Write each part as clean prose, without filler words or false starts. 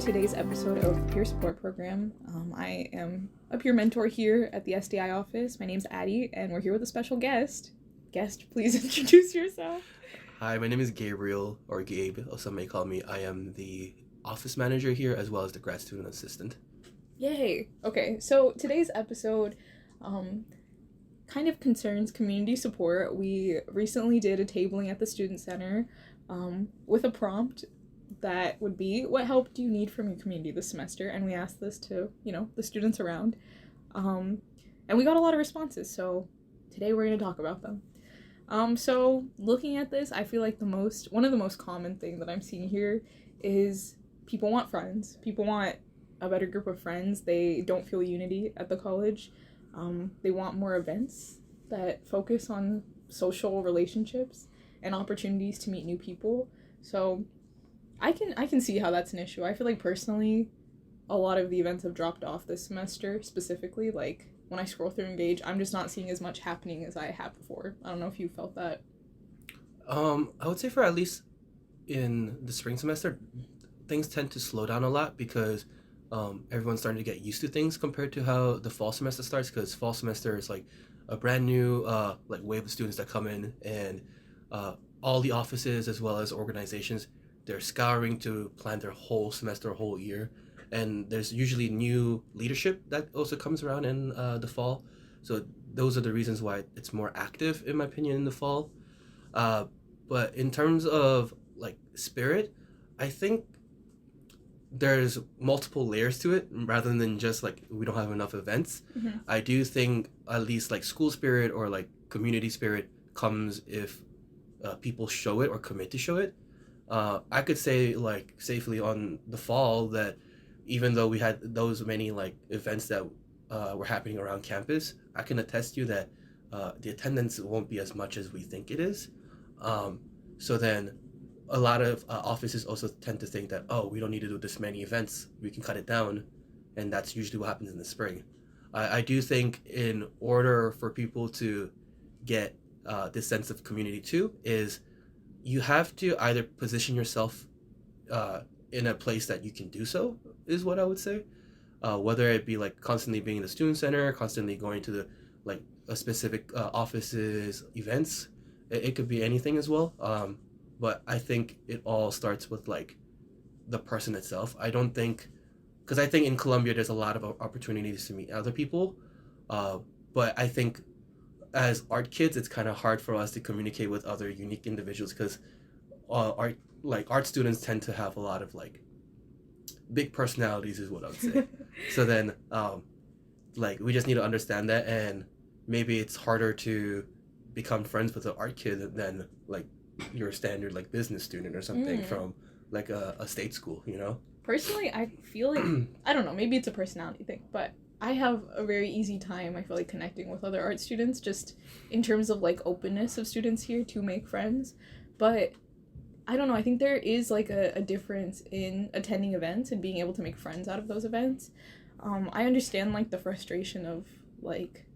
today's episode of Peer Support Program. I am a peer mentor here at the SDI office. My name's Adi, and we're here with a special guest. Guest, please introduce yourself. Hi, my name is Gabriel, or Gabe, or some may call me. I am the office manager here, as well as the grad student assistant. Yay! Okay, so today's episode kind of concerns community support. We recently did a tabling at the Student Center with a prompt that would be, what help do you need from your community this semester? And we asked this to, the students around. And we got a lot of responses, so today we're going to talk about them. So looking at this, I feel like one of the most common thing that I'm seeing here is people want friends. People want a better group of friends. They don't feel unity at the college. They want more events that focus on social relationships and opportunities to meet new people. So I can see how that's an issue. I feel like personally, a lot of the events have dropped off this semester, specifically. Like, when I scroll through Engage, I'm just not seeing as much happening as I have before. I don't know if you felt that. I would say for at least in the spring semester, things tend to slow down a lot because everyone's starting to get used to things compared to how the fall semester starts, because fall semester is like a brand new wave of students that come in, and all the offices as well as organizations, they're scouring to plan their whole semester, whole year. And there's usually new leadership that also comes around in the fall. So those are the reasons why it's more active, in my opinion, in the fall. But in terms of like spirit, I think there's multiple layers to it rather than just like we don't have enough events. Mm-hmm. I do think at least like school spirit or like community spirit comes if people show it or commit to show it. I could say like safely on the fall that even though we had those many like events that were happening around campus, I can attest to you that the attendance won't be as much as we think it is. So then a lot of offices also tend to think that, oh, we don't need to do this many events, we can cut it down. And that's usually what happens in the spring. I do think in order for people to get this sense of community too, is you have to either position yourself in a place that you can do so, is what I would say. Whether it be like constantly being in the student center, constantly going to the like a specific office's events. It could be anything as well. But I think it all starts with like the person itself. Because I think in Columbia there's a lot of opportunities to meet other people. But I think as art kids, it's kind of hard for us to communicate with other unique individuals because art students tend to have a lot of like big personalities, is what I would say. So then we just need to understand that, and maybe it's harder to become friends with an art kid than like your standard like business student or something from like a state school, Personally, I feel like, I don't know, maybe it's a personality thing, but I have a very easy time, I feel like, connecting with other art students, just in terms of like openness of students here to make friends. But I don't know, I think there is like a difference in attending events and being able to make friends out of those events. I understand like the frustration of like,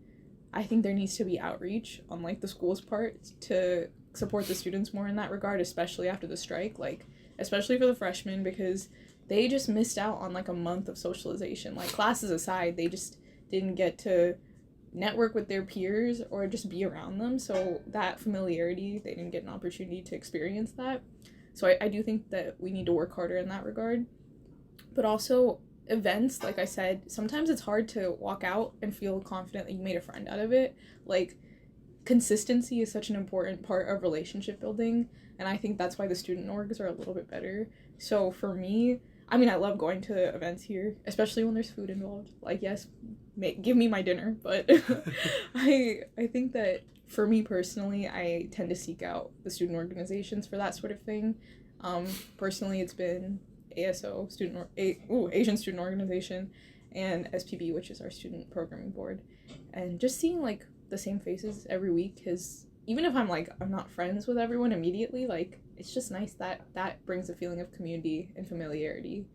I think there needs to be outreach on like the school's part to support the students more in that regard, especially after the strike, like especially for the freshmen, because they just missed out on like a month of socialization. Like, classes aside, they just didn't get to network with their peers or just be around them. So that familiarity, they didn't get an opportunity to experience that. So I do think that we need to work harder in that regard. But also events, like I said, sometimes it's hard to walk out and feel confident that you made a friend out of it. Like, consistency is such an important part of relationship building, and I think that's why the student orgs are a little bit better. So for me, I mean, I love going to events here, especially when there's food involved. Like, yes, give me my dinner, but I think that for me personally, I tend to seek out the student organizations for that sort of thing. Personally, it's been ASO, Asian Student Organization, and SPB, which is our Student Programming Board. And just seeing, like, the same faces every week is, even if I'm not friends with everyone immediately, like, it's just nice that brings a feeling of community and familiarity,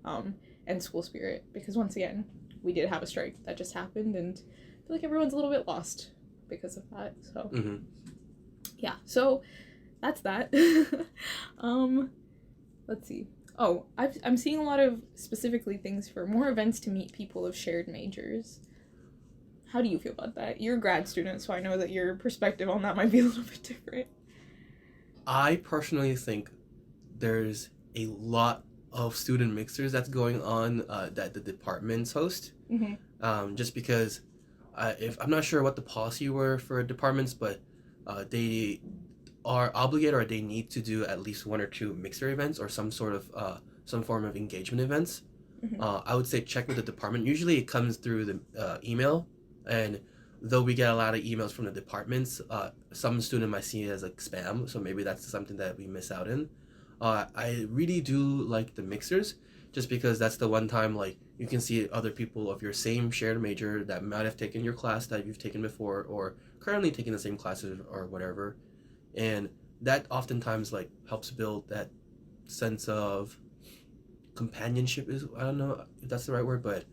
and school spirit, because once again, we did have a strike that just happened, and I feel like everyone's a little bit lost because of that. So yeah, so that's that. Let's see. Oh, I'm seeing a lot of specifically things for more events to meet people of shared majors. How do you feel about that? You're a grad student, so I know that your perspective on that might be a little bit different. I personally think there's a lot of student mixers that's going on that the departments host. Just because if I'm not sure what the policy were for departments, but they are obligated or they need to do at least one or two mixer events or some sort of some form of engagement events. I would say check with the department. Usually it comes through the email, and though we get a lot of emails from the departments, some student might see it as like spam, so maybe that's something that we miss out in. I really do like the mixers, just because that's the one time like you can see other people of your same shared major that might have taken your class that you've taken before or currently taking the same classes or whatever, and that oftentimes like helps build that sense of companionship. Is I don't know if that's the right word, but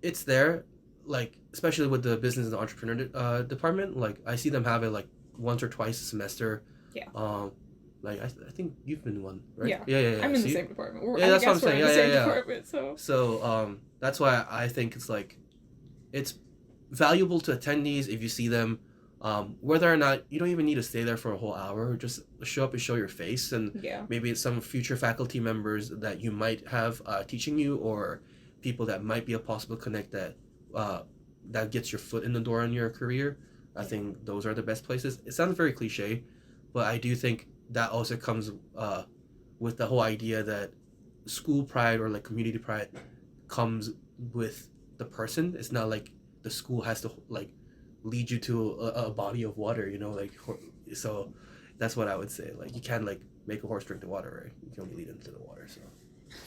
it's there, like especially with the business and entrepreneur department. Like I see them have it like once or twice a semester. Yeah. Like I think you've been one, right? Yeah. Yeah. I'm in the same department. Yeah, that's what I'm saying. We're in the same Yeah. department, so. So that's why I think it's like it's valuable to attendees if you see them. Whether or not you don't even need to stay there for a whole hour, just show up and show your face, and Yeah. maybe it's some future faculty members that you might have teaching you, or people that might be a possible connect that that gets your foot in the door in your career. I think those are the best places. It sounds very cliche, but I do think that also comes with the whole idea that school pride or like community pride comes with the person. It's not like the school has to like lead you to a body of water, you know, like, so that's what I would say. Like you can't like make a horse drink the water, right? You can only lead them to the water. So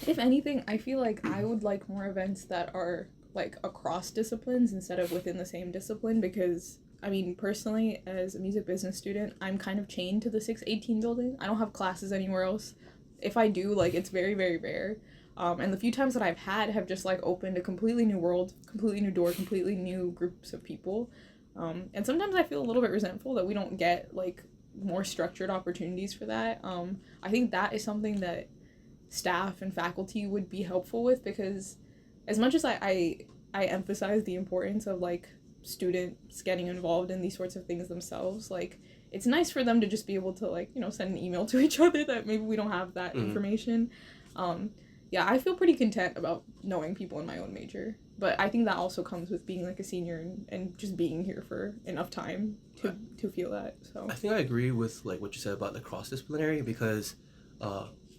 If anything, I feel like I would like more events that are like across disciplines instead of within the same discipline, because I mean, personally, as a music business student, I'm kind of chained to the 618 building. I don't have classes anywhere else. If I do, like, it's very, very rare. And the few times that I've had have just, like, opened a completely new world, completely new door, completely new groups of people. And sometimes I feel a little bit resentful that we don't get, like, more structured opportunities for that. I think that is something that staff and faculty would be helpful with, because as much as I emphasize the importance of, like, students getting involved in these sorts of things themselves, like it's nice for them to just be able to like, you know, send an email to each other that maybe we don't have that information. Yeah, I feel pretty content about knowing people in my own major, but I think that also comes with being like a senior and just being here for enough time to feel that. So I think I agree with like what you said about the cross-disciplinary, because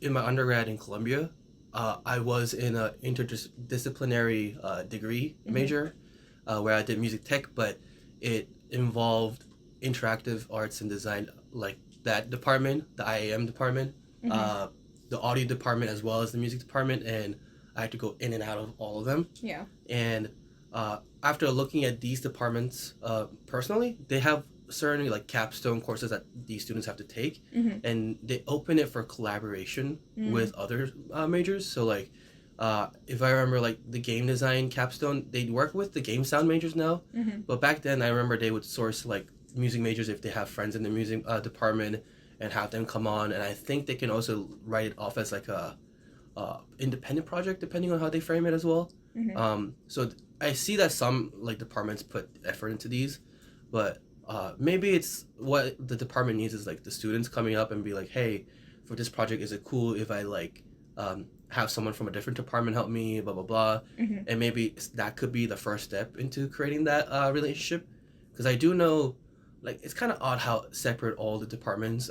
in my undergrad in Columbia, I was in an interdisciplinary degree major, where I did music tech, but it involved interactive arts and design, like that department, the IAM department, the audio department, as well as the music department, and I had to go in and out of all of them. Yeah. And after looking at these departments personally, they have certain like capstone courses that these students have to take, and they open it for collaboration with other majors. So like if I remember, like the game design capstone, they work with the game sound majors now, but back then I remember they would source like music majors if they have friends in the music department and have them come on, and I think they can also write it off as like a independent project depending on how they frame it as well. So I see that some like departments put effort into these, but maybe it's what the department needs is like the students coming up and be like, hey, for this project, is it cool if I like have someone from a different department help me, blah blah blah, and maybe that could be the first step into creating that relationship, because I do know like it's kind of odd how separate all the departments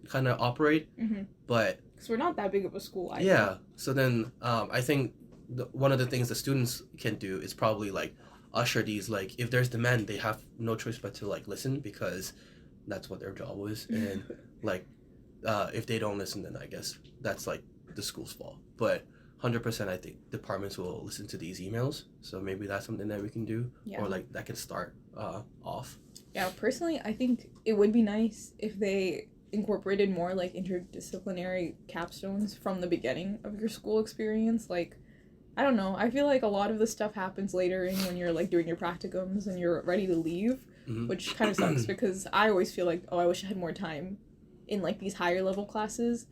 kind of operate, but because we're not that big of a school either. Yeah, so then I think one of the things the students can do is probably like usher these, like if there's demand, they have no choice but to like listen, because that's what their job is, and like if they don't listen, then I guess that's like the school's fault. But 100% I think departments will listen to these emails, so maybe that's something that we can do, or like that can start off. Yeah, personally I think it would be nice if they incorporated more like interdisciplinary capstones from the beginning of your school experience. Like I don't know, I feel like a lot of the stuff happens later in when you're like doing your practicums and you're ready to leave, which kind of sucks, because I always feel like, oh, I wish I had more time in like these higher level classes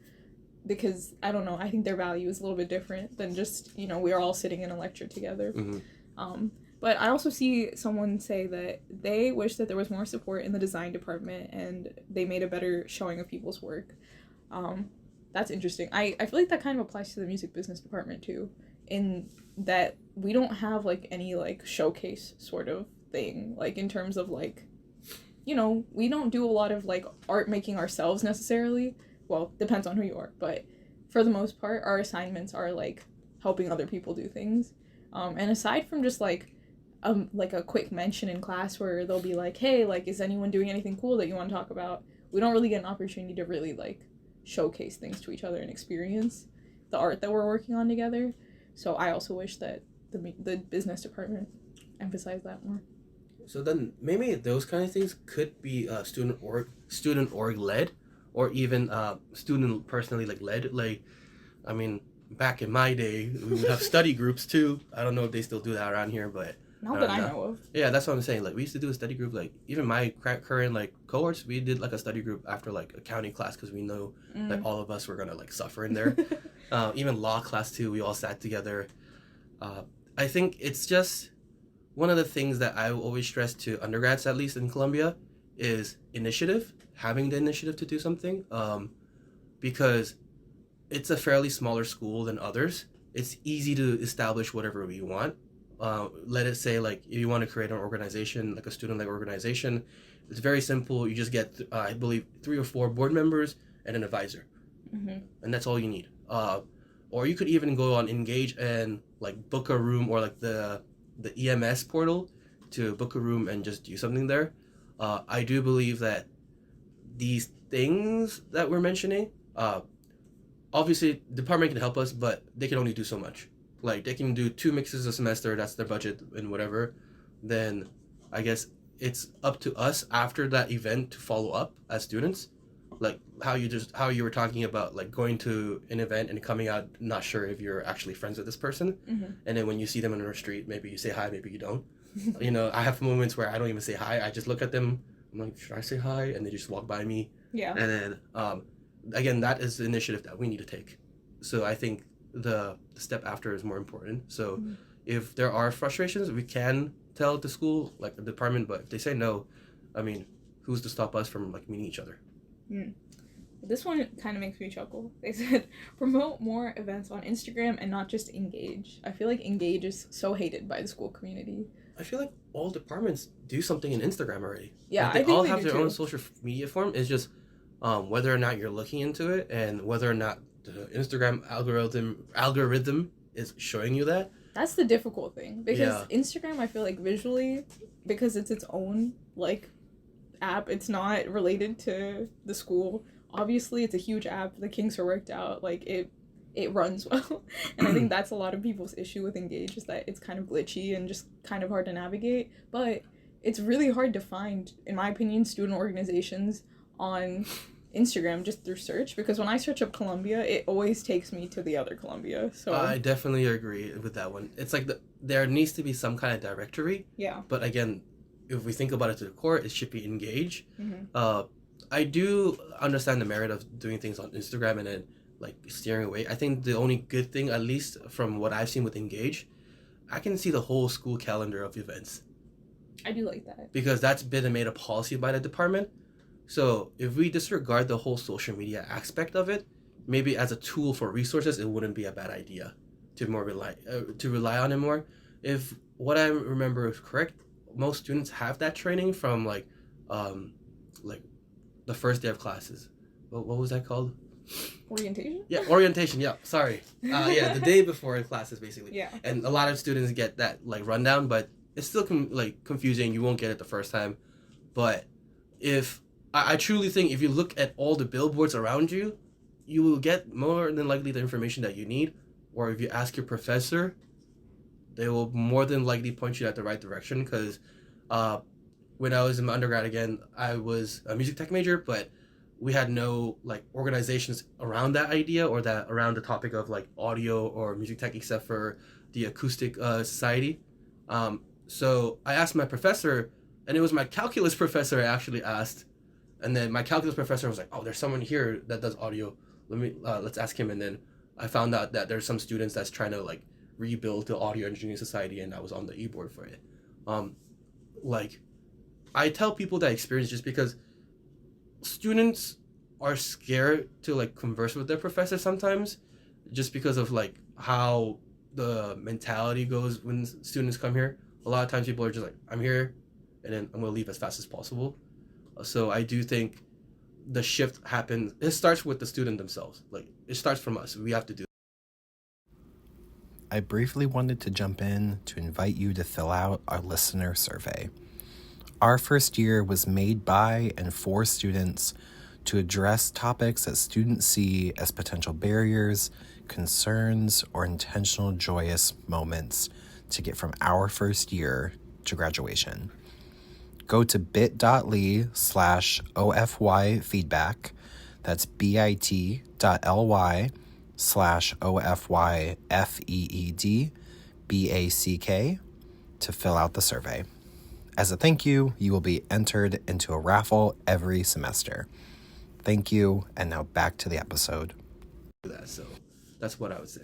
because I don't know, I think their value is a little bit different than just, you know, we are all sitting in a lecture together. But I also see someone say that they wish that there was more support in the design department and they made a better showing of people's work. That's interesting. I feel like that kind of applies to the music business department too, in that we don't have like any like showcase sort of thing, like in terms of like, you know, we don't do a lot of like art making ourselves necessarily. Well, depends on who you are, but for the most part, our assignments are like helping other people do things. And aside from just like a quick mention in class where they'll be like, hey, like, is anyone doing anything cool that you want to talk about? We don't really get an opportunity to really like showcase things to each other and experience the art that we're working on together. So I also wish that the business department emphasized that more. So then maybe those kind of things could be student org led, or even student personally like led. Like, I mean, back in my day, we would have study groups too. I don't know if they still do that around here, but not that I know of. Yeah, that's what I'm saying. Like, we used to do a study group. Like, even my current like cohorts, we did like a study group after like accounting class because we know like all of us were gonna like suffer in there. Even law class too, we all sat together. I think it's just one of the things that I always stress to undergrads, at least in Columbia, is initiative. Having the initiative to do something, because it's a fairly smaller school than others. It's easy to establish whatever we want. Let it say, like, if you want to create an organization, like a student-led organization, it's very simple. You just get, I believe, 3 or 4 board members and an advisor. And that's all you need. Or you could even go on Engage and, like, book a room, or, like, the EMS portal to book a room and just do something there. I do believe that these things that we're mentioning, obviously, the department can help us, but they can only do so much. Like, they can do 2 mixes a semester, that's their budget and whatever. Then I guess it's up to us after that event to follow up as students. Like how you were talking about, like going to an event and coming out not sure if you're actually friends with this person. And then when you see them on the street, maybe you say hi, maybe you don't. You know, I have moments where I don't even say hi. I just look at them. I'm like, should I say hi? And they just walk by me. Yeah. And then again, that is the initiative that we need to take. So I think the step after is more important. So if there are frustrations, we can tell the school, like the department, but if they say no, I mean, who's to stop us from like meeting each other? This one kind of makes me chuckle. They said, promote more events on Instagram and not just Engage. I feel like Engage is so hated by the school community. I feel like all departments do something in Instagram already. Yeah, like, they all have their own social media form. It's just whether or not you're looking into it and whether or not the Instagram algorithm is showing you that. That's the difficult thing, because Instagram, I feel like visually, because it's its own like app, it's not related to the school. Obviously, it's a huge app. The kinks are worked out. Like it runs well, and I think that's a lot of people's issue with Engage, is that it's kind of glitchy and just kind of hard to navigate. But it's really hard to find, in my opinion, student organizations on Instagram just through search, because when I search up Columbia, it always takes me to the other Columbia. So I definitely agree with that one. It's like there needs to be some kind of directory. Yeah. But again, if we think about it to the core, it should be Engage. I do understand the merit of doing things on Instagram and then like steering away. I think the only good thing, at least from what I've seen with Engage, I can see the whole school calendar of events. I do like that. Because that's been made a policy by the department. So if we disregard the whole social media aspect of it, maybe as a tool for resources, it wouldn't be a bad idea to rely on it more. If what I remember is correct, most students have that training from like the first day of classes. What was that called? Orientation? Yeah, orientation. Yeah, sorry. The day before classes, basically. Yeah. And a lot of students get that like rundown, but it's still confusing. You won't get it the first time. But if I truly think if you look at all the billboards around you, you will get more than likely the information that you need. Or if you ask your professor, they will more than likely point you at the right direction. Because when I was in my undergrad, again, I was a music tech major, but we had no like organizations around that idea or that around the topic of like audio or music tech, except for the acoustic society. So I asked my professor, and it was my calculus professor I actually asked. And then my calculus professor was like, oh, there's someone here that does audio. let's ask him. And then I found out that there's some students that's trying to like rebuild the Audio Engineering Society, and I was on the e-board for it. Like, I tell people that experience just because students are scared to like converse with their professor sometimes, just because of like how the mentality goes when students come here. A lot of times people are just like, I'm here, and then I'm gonna leave as fast as possible. So I do think the shift happens. It starts with the student themselves. Like, it starts from us. We have to do. I briefly wanted to jump in to invite you to fill out our listener survey. Our first year was made by and for students to address topics that students see as potential barriers, concerns, or intentional joyous moments to get from our first year to graduation. Go to bit.ly/OFY feedback. That's bit.ly/OFY FEED to fill out the survey. As a thank you, you will be entered into a raffle every semester. Thank you, and now back to the episode. So that's what I would say.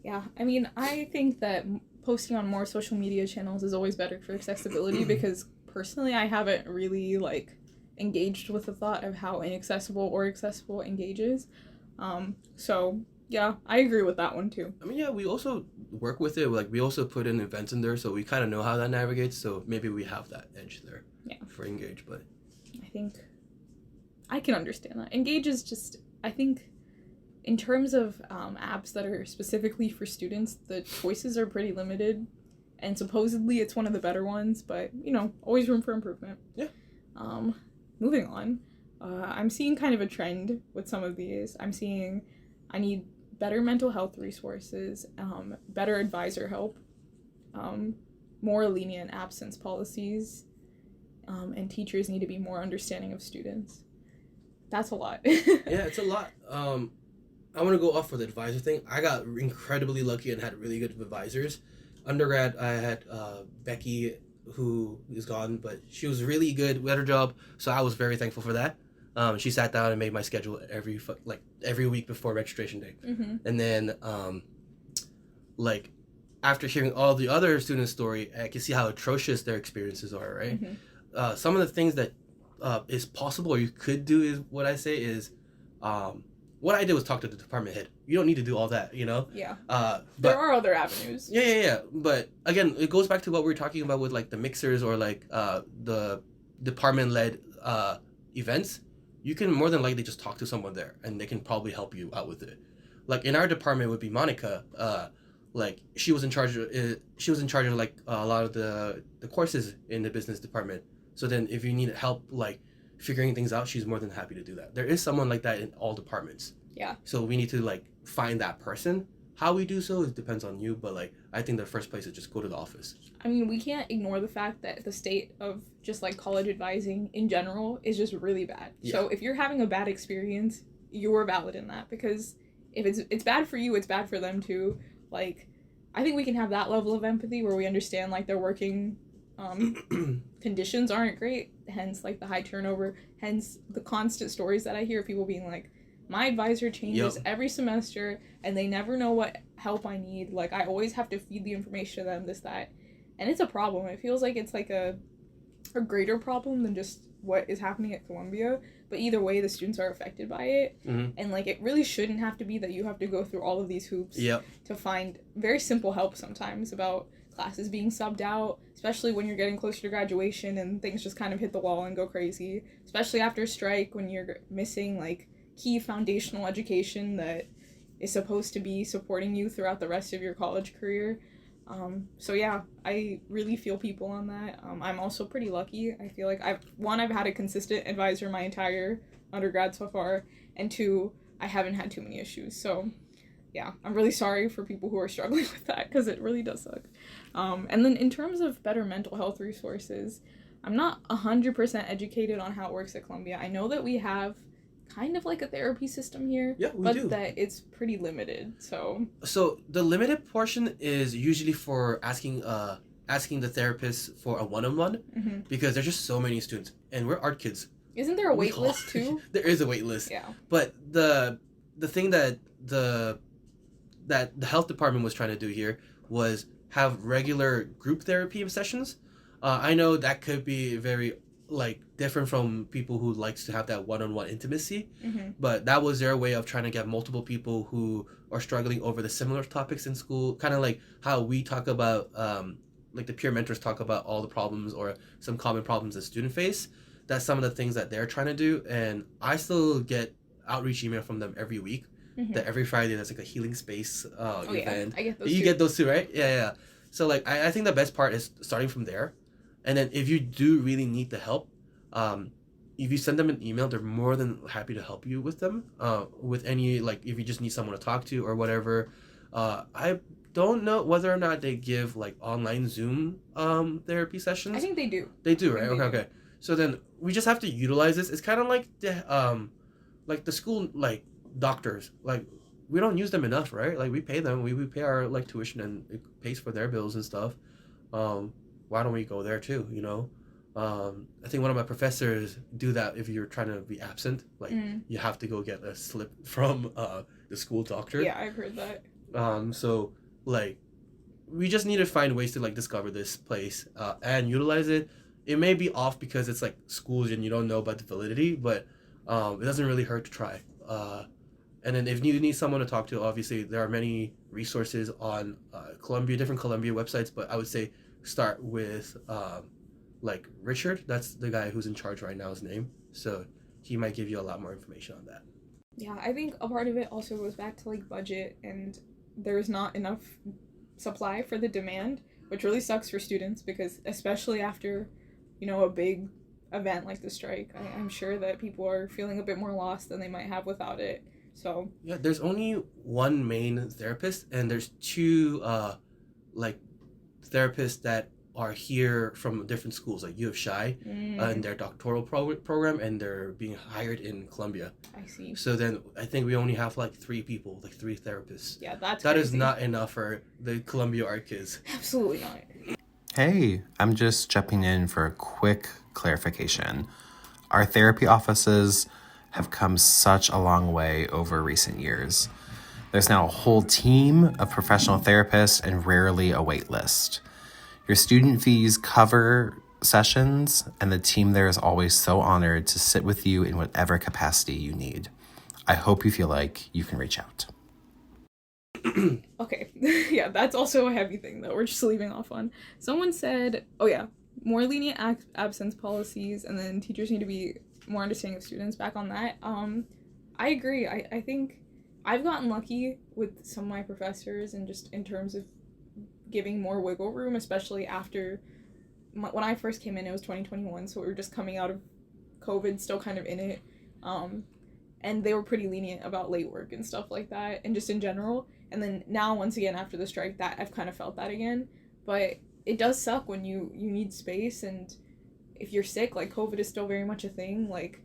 Yeah, I mean, I think that posting on more social media channels is always better for accessibility because personally I haven't really like engaged with the thought of how inaccessible or accessible engages. So yeah, I agree with that one too. I mean, yeah, we also work with it. Like, we also put in events in there, so we kind of know how that navigates. So maybe we have that edge there. Yeah. For Engage, but I think I can understand that. Engage is just, I think, in terms of apps that are specifically for students, the choices are pretty limited, and supposedly it's one of the better ones, but, you know, always room for improvement. Yeah. Moving on, I'm seeing kind of a trend with some of these. I'm seeing I need better mental health resources, better advisor help, more lenient absence policies, and teachers need to be more understanding of students. That's a lot. Yeah, it's a lot. I want to go off for the advisor thing. I got incredibly lucky and had really good advisors. Undergrad, I had Becky, who is gone, but she was really good at her job, so I was very thankful for that. She sat down and made my schedule every week before registration day. Mm-hmm. And then, after hearing all the other students' story, I can see how atrocious their experiences are, right? Mm-hmm. Some of the things that is possible or you could do is what I say is, what I did was talk to the department head. You don't need to do all that, you know? Yeah. There are other avenues. Yeah. But again, it goes back to what we were talking about with like the mixers or like the department-led events. You can more than likely just talk to someone there, and they can probably help you out with it. Like in our department would be Monica. Like she was in charge of like a lot of the courses in the business department. So then if you need help like figuring things out, she's more than happy to do that. There is someone like that in all departments. Yeah. So we need to like find that person. How we do so, it depends on you, but like I think the first place is just go to the office. I mean, we can't ignore the fact that the state of just like college advising in general is just really bad. Yeah. So if you're having a bad experience, you're valid in that, because if it's bad for you, it's bad for them too. Like, I think we can have that level of empathy where we understand like their working conditions aren't great, hence like the high turnover, hence the constant stories that I hear of people being like, my advisor changes every semester and they never know what help I need. Like, I always have to feed the information to them, this, that. And it's a problem. It feels like it's like a greater problem than just what is happening at Columbia. But either way, the students are affected by it. Mm-hmm. And like, it really shouldn't have to be that you have to go through all of these hoops to find very simple help sometimes about classes being subbed out, especially when you're getting closer to graduation and things just kind of hit the wall and go crazy. Especially after a strike, when you're missing like key foundational education that is supposed to be supporting you throughout the rest of your college career. So yeah, I really feel people on that. I'm also pretty lucky. I feel like I've had a consistent advisor my entire undergrad so far, and 2, I haven't had too many issues. So yeah, I'm really sorry for people who are struggling with that, because it really does suck. And then in terms of better mental health resources, I'm not 100% educated on how it works at Columbia. I know that we have kind of like a therapy system here, but that it's pretty limited. So the limited portion is usually for asking the therapist for a one-on-one, because there's just so many students, and we're art kids. Isn't there a wait list too? There is a wait list. Yeah. But the the thing that the health department was trying to do here was have regular group therapy sessions. I know that could be very like different from people who likes to have that one-on-one intimacy, but that was their way of trying to get multiple people who are struggling over the similar topics in school, kind of like how we talk about like the peer mentors talk about all the problems or some common problems that students face. That's some of the things that they're trying to do, and I still get outreach email from them every week. That every Friday there's like a healing space event. Yeah, I get those you too. get those too, right? Yeah. So like I think the best part is starting from there, and then if you do really need the help, if you send them an email, they're more than happy to help you with them. With any, like, if you just need someone to talk to or whatever. I don't know whether or not they give like online Zoom therapy sessions. I think they do. They do, right? Okay. So then we just have to utilize this. It's kind of like the school like doctors. Like we don't use them enough, right? Like we pay them. We pay our like tuition and it pays for their bills and stuff. Why don't we go there too? You know. I think one of my professors do that if you're trying to be absent. Like you have to go get a slip from the school doctor. Yeah, I've heard that. So like we just need to find ways to like discover this place and utilize it. It may be off because it's like schools and you don't know about the validity, but it doesn't really hurt to try. And then if you need someone to talk to, obviously there are many resources on different Columbia websites, but I would say start with like Richard. That's the guy who's in charge right now, his name. So he might give you a lot more information on that. Yeah, I think a part of it also goes back to like budget, and there's not enough supply for the demand, which really sucks for students because especially after, you know, a big event like the strike, I'm sure that people are feeling a bit more lost than they might have without it. So yeah, there's only one main therapist, and there's two like therapists that are here from different schools, like U of Chi, in their doctoral program, and they're being hired in Columbia. I see. So then I think we only have like three therapists. Yeah, that crazy. Is not enough for the Columbia art kids. Absolutely not. Hey, I'm just jumping in for a quick clarification. Our therapy offices have come such a long way over recent years. There's now a whole team of professional therapists and rarely a wait list. Your student fees cover sessions, and the team there is always so honored to sit with you in whatever capacity you need. I hope you feel like you can reach out. Okay, yeah, that's also a heavy thing that we're just leaving off on. Someone said, oh yeah, more lenient absence policies, and then teachers need to be more understanding of students. Back on that, I agree. I think I've gotten lucky with some of my professors, and just in terms of giving more wiggle room, especially after when I first came in, it was 2021, so we were just coming out of COVID, still kind of in it, and they were pretty lenient about late work and stuff like that, and just in general. And then now, once again, after the strike, that I've kind of felt that again. But it does suck when you need space, and if you're sick, like COVID is still very much a thing, like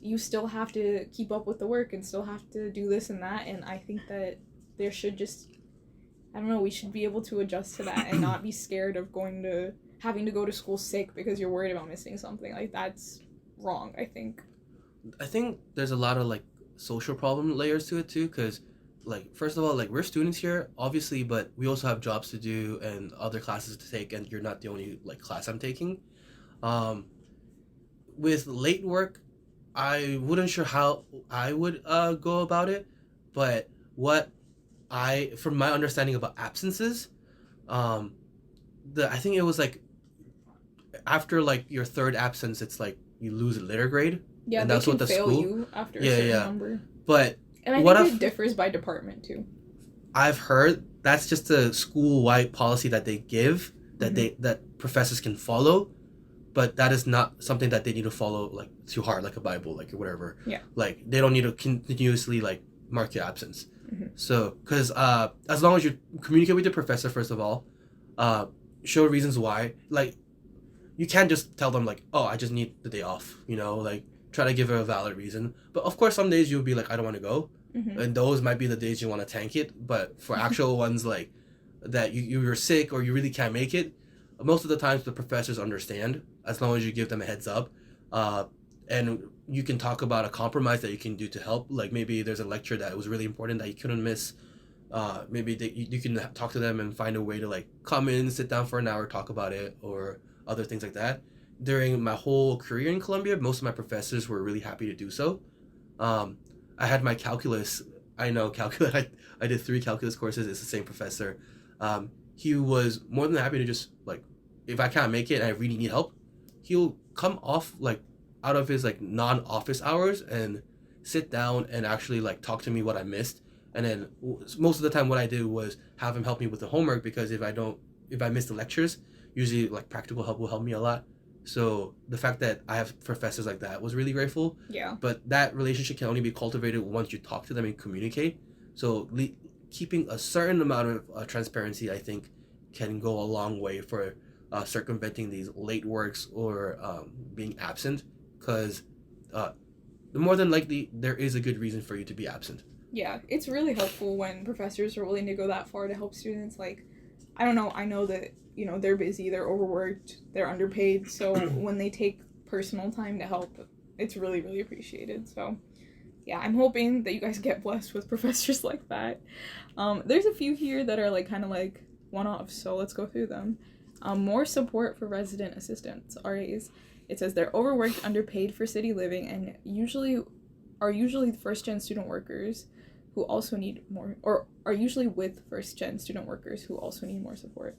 you still have to keep up with the work and still have to do this and that. And I think that there should just, I don't know, we should be able to adjust to that and not be scared of having to go to school sick because you're worried about missing something. Like that's wrong, I think. I think there's a lot of like social problem layers to it too, because like first of all, like we're students here obviously, but we also have jobs to do and other classes to take, and you're not the only like class I'm taking. With late work, I wouldn't sure how I would go about it, but from my understanding about absences, I think it was like after like your third absence, it's like you lose a letter grade. Yeah, and they that's can what the fail school. You after a certain number. But and I think it differs by department too. I've heard that's just a school-wide policy that they give that that professors can follow, but that is not something that they need to follow like too hard, like a Bible, like whatever. Yeah. Like they don't need to continuously like mark your absence. So, because as long as you communicate with your professor first of all, show reasons why. Like, you can't just tell them like, oh, I just need the day off. You know, like try to give her a valid reason. But of course, some days you'll be like, I don't want to go, and those might be the days you want to tank it. But for actual ones like that, you're sick or you really can't make it, most of the times the professors understand as long as you give them a heads up. And you can talk about a compromise that you can do to help. Like maybe there's a lecture that was really important that you couldn't miss. Maybe you can talk to them and find a way to like come in, sit down for an hour, talk about it, or other things like that. During my whole career in Columbia, most of my professors were really happy to do so. I had my calculus. I know calculus. I did 3 calculus courses. It's the same professor. He was more than happy to just like, if I can't make it and I really need help, he'll come off like out of his like non-office hours and sit down and actually like talk to me what I missed. And then most of the time what I did was have him help me with the homework, because if I miss the lectures, usually like practical help will help me a lot. So the fact that I have professors like that was really grateful. Yeah. But that relationship can only be cultivated once you talk to them and communicate. So keeping a certain amount of transparency, I think, can go a long way for circumventing these late works or being absent, because more than likely there is a good reason for you to be absent. Yeah, it's really helpful when professors are willing to go that far to help students. Like, I don't know, I know that, you know, they're busy, they're overworked, they're underpaid, so when they take personal time to help, it's really, really appreciated. So, yeah, I'm hoping that you guys get blessed with professors like that. There's a few here that are, like, kind of like one-offs, so let's go through them. More support for resident assistants, RAs. It says they're overworked, underpaid for city living, and are usually first-gen student workers who also need more, or are usually with first-gen student workers who also need more support.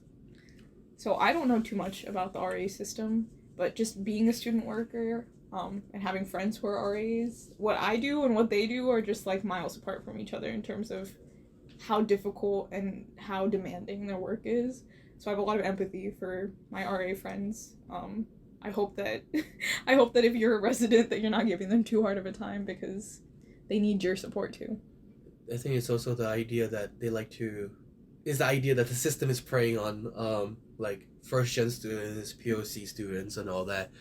So I don't know too much about the RA system, but just being a student worker and having friends who are RAs, what I do and what they do are just like miles apart from each other in terms of how difficult and how demanding their work is. So I have a lot of empathy for my RA friends. I hope that if you're a resident that you're not giving them too hard of a time, because they need your support too. I think it's also the idea that the system is preying on like first gen students, POC students, and all that.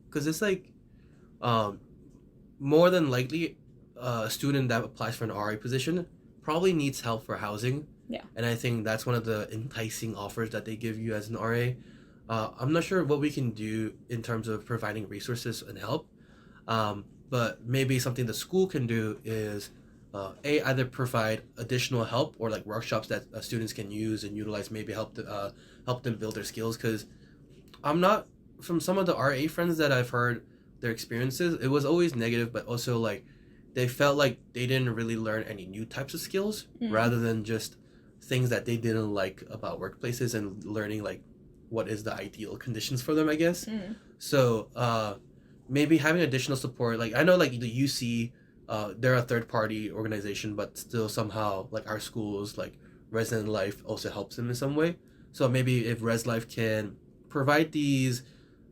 Because it's like more than likely a student that applies for an RA position probably needs help for housing. Yeah. And I think that's one of the enticing offers that they give you as an RA. I'm not sure what we can do in terms of providing resources and help, but maybe something the school can do is either provide additional help or like workshops that students can use and utilize, maybe help them build their skills. Because from some of the RA friends that I've heard their experiences, it was always negative, but also like they felt like they didn't really learn any new types of skills rather than just things that they didn't like about workplaces and learning like what is the ideal conditions for them, I guess. So maybe having additional support, like I know like the UC, they're a third-party organization, but still somehow like our schools, like Resident Life also helps them in some way. So maybe if Res Life can provide these,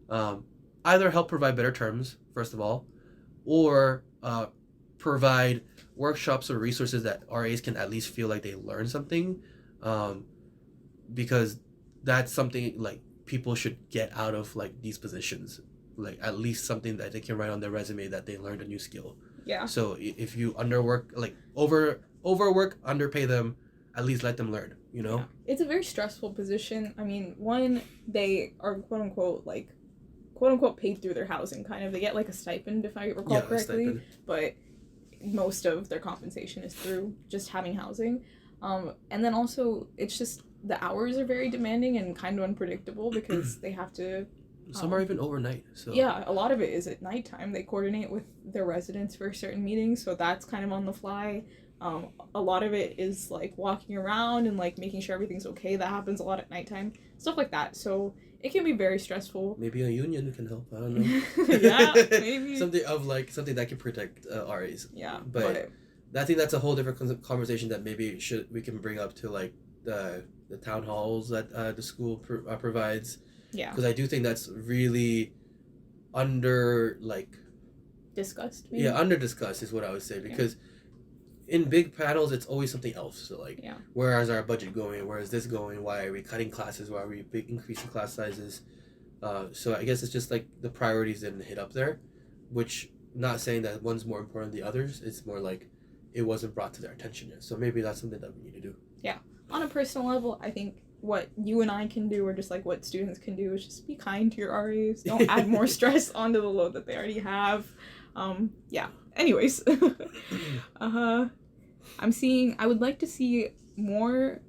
either help provide better terms, first of all, or provide workshops or resources that RAs can at least feel like they learn something, because that's something like people should get out of like these positions, like at least something that they can write on their resume that they learned a new skill. Yeah. So if you underwork, like overwork, underpay them, at least let them learn, you know? Yeah. It's a very stressful position. I mean, one, they are quote unquote paid through their housing, kind of. They get like a stipend, if I recall correctly, but most of their compensation is through just having housing. And then also it's just the hours are very demanding and kind of unpredictable because they have to some are even overnight. So yeah, a lot of it is at nighttime. They coordinate with their residents for certain meetings, so that's kind of on the fly. A lot of it is like walking around and like making sure everything's okay. That happens a lot at nighttime, stuff like that. So it can be very stressful. Maybe a union can help. I don't know. Yeah, maybe something that can protect RAs. Yeah, but I think that's a whole different conversation that maybe we can bring up to like the town halls that the school provides. Yeah, because I do think that's really under discussed. Maybe? Yeah, under discussed is what I would say, because in big panels it's always something else. So like, where is our budget going? Where is this going? Why are we cutting classes? Why are we increasing class sizes? So I guess it's just like the priorities didn't hit up there, which not saying that one's more important than the others. It's more like it wasn't brought to their attention yet. So maybe that's something that we need to do. Yeah. On a personal level, I think what you and I can do, or just like what students can do, is just be kind to your RAs. Don't add more stress onto the load that they already have. Yeah. Anyways, I would like to see more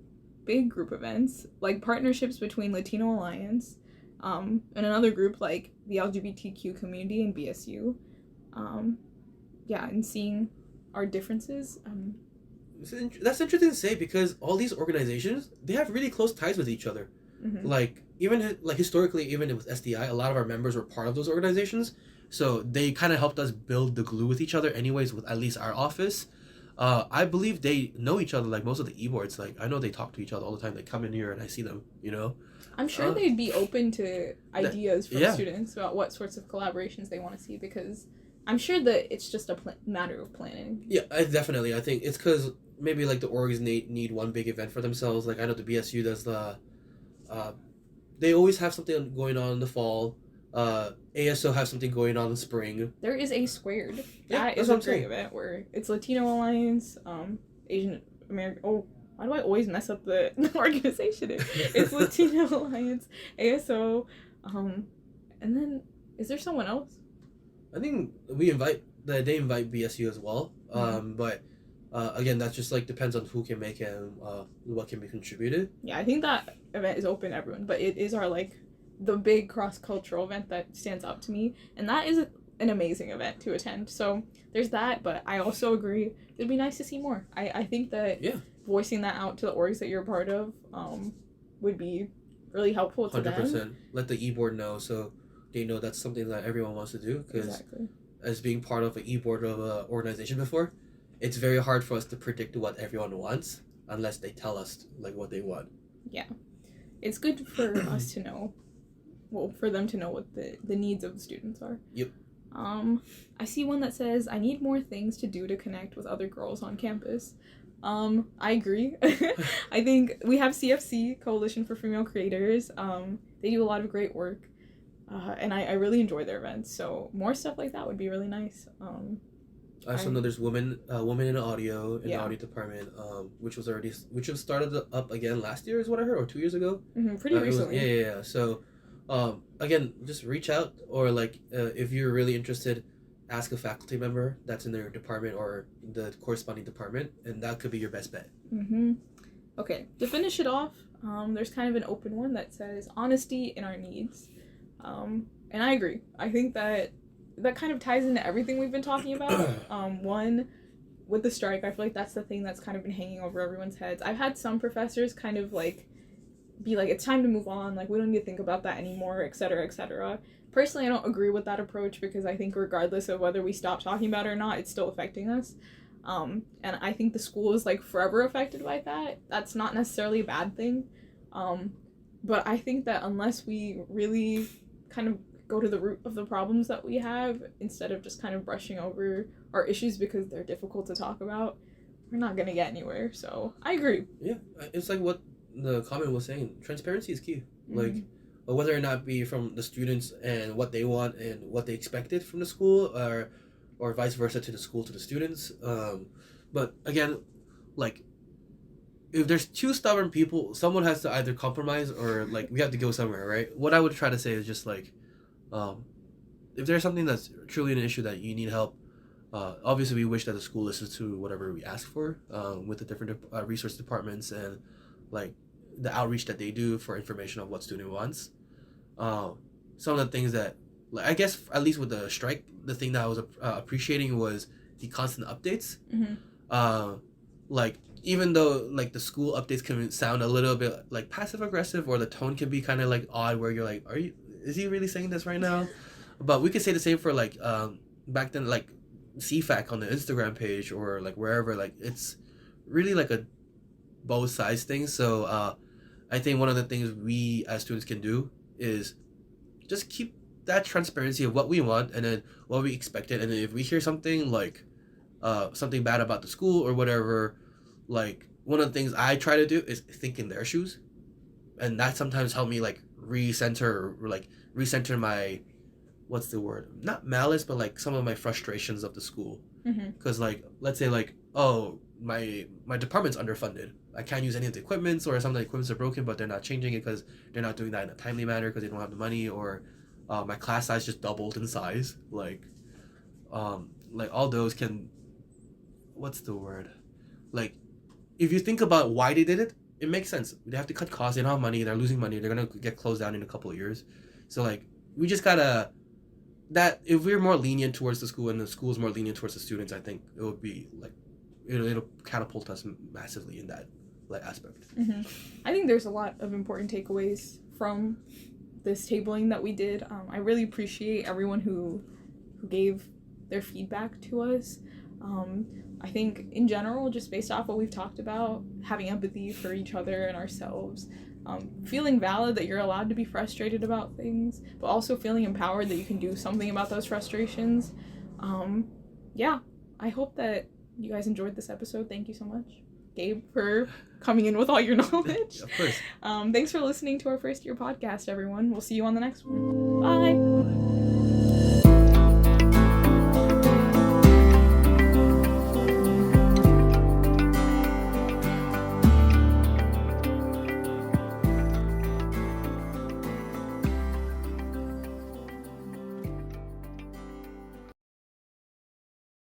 big group events, like partnerships between Latino Alliance, and another group like the LGBTQ community in BSU. Yeah, and seeing our differences. That's interesting to say, because all these organizations, they have really close ties with each other. Mm-hmm. Like, even like historically, even with SDI, a lot of our members were part of those organizations, so they kind of helped us build the glue with each other anyways, with at least our office. I believe they know each other, like most of the e-boards. Like, I know they talk to each other all the time. They come in here and I see them, you know? I'm sure they'd be open to ideas from students about what sorts of collaborations they want to see, because I'm sure that it's just a matter of planning. Yeah, I think it's because maybe like the orgs need one big event for themselves. Like, I know the BSU does the they always have something going on in the fall. ASO has something going on in spring. There is A Squared. Yeah, that is a great event where it's Latino Alliance, Asian American. Oh, why do I always mess up the organization? It's Latino Alliance, ASO, and then is there someone else? I think they invite BSU as well. But again, that just like depends on who can make it and what can be contributed. Yeah, I think that event is open to everyone, but it is our the big cross-cultural event that stands out to me, and that is an amazing event to attend. So there's that, but I also agree it'd be nice to see more. I think that voicing that out to the orgs that you're a part of would be really helpful to 100%. Them. Let the e-board know, so they know that's something that everyone wants to do, because as being part of an e-board of an organization before, it's very hard for us to predict what everyone wants unless they tell us like what they want. Yeah, it's good for us to know. Well, for them to know what the needs of the students are. Yep. I see one that says, I need more things to do to connect with other girls on campus. I agree. I think we have CFC, Coalition for Female Creators. They do a lot of great work. And I really enjoy their events. So more stuff like that would be really nice. I also know there's women in audio in the audio department, which was started up again last year is what I heard, or 2 years ago. Mm-hmm, pretty recently. Yeah. So again, just reach out, or like if you're really interested, ask a faculty member that's in their department or the corresponding department, and that could be your best bet. Mm-hmm. Okay, to finish it off, there's kind of an open one that says honesty in our needs, and I agree. I think that kind of ties into everything we've been talking about. One, with the strike, I feel like that's the thing that's kind of been hanging over everyone's heads. I've had some professors kind of be like, it's time to move on, like we don't need to think about that anymore, etc., etc. Personally, I don't agree with that approach, because I think regardless of whether we stop talking about it or not, it's still affecting us. And I think the school is forever affected by that. That's not necessarily a bad thing. But I think that unless we really kind of go to the root of the problems that we have, instead of just kind of brushing over our issues because they're difficult to talk about, we're not going to get anywhere. So I agree. Yeah, it's like what the comment was saying. Transparency is key. Mm-hmm. Whether or not be from the students and what they want and what they expected from the school, or vice versa, to the school to the students. But again, if there's two stubborn people, someone has to either compromise or we have to go somewhere, right? What I would try to say is just if there's something that's truly an issue that you need help, obviously we wish that the school listens to whatever we ask for, with the different resource departments and the outreach that they do for information on what student wants. Some of the things that, I guess, at least with the strike, the thing that I was appreciating was the constant updates. Mm-hmm. Even though the school updates can sound a little bit passive aggressive, or the tone can be kind of odd, where you're is he really saying this right now? But we could say the same for back then, CFAC on the Instagram page, or wherever. It's really a both sides thing. So I think one of the things we as students can do is just keep that transparency of what we want and then what we expected. And then if we hear something something bad about the school or whatever, one of the things I try to do is think in their shoes, and that sometimes help me recenter my, what's the word, not malice, but some of my frustrations of the school. Because let's say oh, my department's underfunded, I can't use any of the equipments, or some of the equipments are broken, but they're not changing it because they're not doing that in a timely manner because they don't have the money, or my class size just doubled in size. Like all those can, what's the word? Like, if you think about why they did it, it makes sense. They have to cut costs. They don't have money. They're losing money. They're gonna get closed down in a couple of years. So like, we just gotta, that if we're more lenient towards the school and the school's more lenient towards the students, I think it would be like, it'll catapult us massively in that like aspect. Mm-hmm. I think there's a lot of important takeaways from this tabling that we did. I really appreciate everyone who gave their feedback to us. I think in general, just based off what we've talked about, having empathy for each other and ourselves, feeling valid that you're allowed to be frustrated about things, but also feeling empowered that you can do something about those frustrations. Yeah, I hope that you guys enjoyed this episode. Thank you so much, Gabe, for coming in with all your knowledge. Of course. Thanks for listening to our first year podcast, everyone. We'll see you on the next one. Bye.